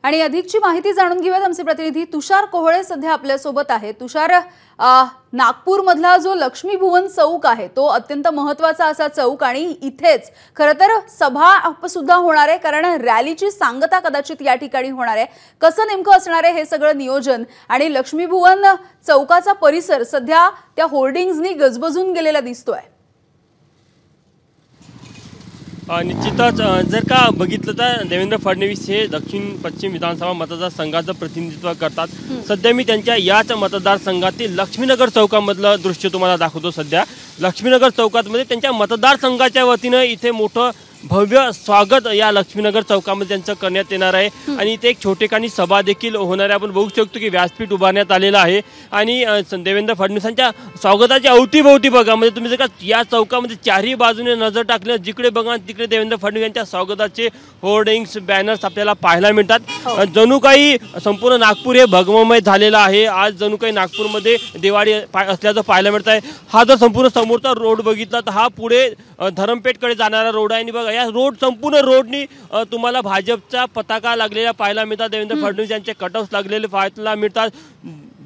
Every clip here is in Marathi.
आणि अधिकची माहिती जाणून घेऊयात। आमचे प्रतिनिधी तुषार कोहळे सध्या आपल्या सोबत आहे। तुषार, नागपूर मधला जो लक्ष्मी भुवन चौक आहे तो अत्यंत महत्त्वाचा असा चौक आणि इथेच खरं तर सभा सुद्धा होणार आहे, कारण रॅलीची सांगता कदाचित या ठिकाणी होणार आहे। कसं नेमकं असणार आहे हे सगळं नियोजन आणि लक्ष्मी भुवन चौकाचा परिसर सध्या त्या होर्डिंग्सनी गजबजून गेलेला दिसतोय। निश्चितच जर का बघितलं तर देवेंद्र फडणवीस हे दक्षिण पश्चिम विधानसभा मतदारसंघाचं प्रतिनिधित्व करतात। सध्या मी त्यांच्या याच मतदारसंघातील लक्ष्मीनगर चौकामधलं दृश्य तुम्हाला दाखवतो। सध्या लक्ष्मीनगर चौकामध्ये त्यांच्या मतदारसंघाच्या वतीनं इथे मोठं भव्य स्वागत या लक्ष्मीनगर चौकामध्ये त्यांचं करण्यात येणार आहे आणि इथे एक छोटेखानी सभा देखील होणार आहे। आपण बघू शकतो की व्यासपीठ उभारण्यात आलेलं आहे आणि देवेंद्र फडणवीसांच्या स्वागताच्या अवतीभोवती बघा, म्हणजे तुम्ही जर का या चौकामध्ये चारही बाजूने नजर टाकली जिकडे बघा तिकडे देवेंद्र फडणवीस यांच्या स्वागताचे होर्डिंग्स बॅनर्स आपल्याला पाहायला मिळतात। जणू काही संपूर्ण नागपूर हे भगवमय झालेलं आहे। आज जणू काही नागपूरमध्ये दिवाळी असल्याचं पाहायला मिळत आहे। हा जर संपूर्ण समोरचा रोड बघितला तर हा पुढे धरमपेठकडे जाणारा रोड आहे आणि बघा या रोड संपूर्ण रोडनी तुम्हाला भाजपचा पताका लागलेला पाहायला मिळतात। देवेंद्र फडणवीस यांचे कटआउट्स लागलेले पाहायला मिळतात।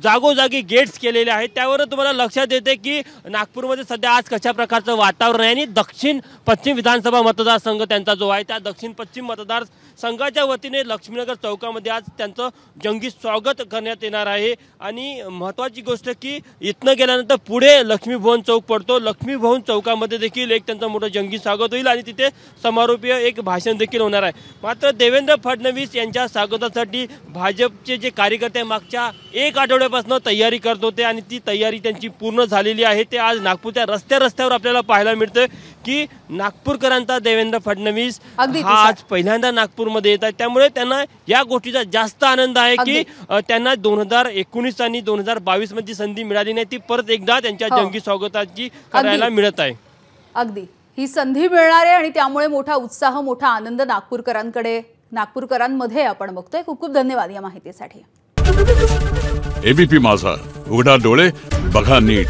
जागोजागी गेट्स केलेले आहेत। त्यावर तुम्हाला लक्षात येते की नागपूरमध्ये सध्या आज कशा प्रकारचं वातावरण आहे आणि दक्षिण पश्चिम विधानसभा मतदारसंघ त्यांचा जो आहे त्या दक्षिण पश्चिम मतदारसंघाच्या वतीने लक्ष्मीनगर चौकामध्ये आज त्यांचं जंगी स्वागत करण्यात येणार आहे। आणि महत्त्वाची गोष्ट की इथनं गेल्यानंतर पुढे लक्ष्मी भुवन चौक पडतो। लक्ष्मी भुवन चौकामध्ये देखील एक त्यांचं मोठं जंगी स्वागत होईल आणि तिथे समारोपीय एक भाषण देखील होणार आहे। मात्र देवेंद्र फडणवीस यांच्या स्वागतासाठी भाजपचे जे कार्यकर्ते मागच्या एक आठवड्यापासून तयारी करत होते आणि ती तयारी त्यांची पूर्ण झालेली आहे। ते आज नागपूरच्या रस्त्यावर आपल्याला पाहायला मिळतं की नागपूरकरांचा देवेंद्र फडणवीस हा आज पहिल्यांदा नागपूरमध्ये येत आहेत। त्यामुळे त्यांना या गोष्टीचा जास्त आनंद आहे की त्यांना 2019 आणि 2022 मध्ये संधी मिळाली नाही, ती परत एकदा त्यांच्या जंगी स्वागताची करायला मिळत आहे। अगदी ही संधी मिळणार आहे आणि त्यामुळे मोठा उत्साह मोठा आनंद नागपूरकरांमध्ये आपण बघतोय। खूप खूप धन्यवाद या माहितीसाठी। एबीपी माझा, उघडा डोळे बघा नीट।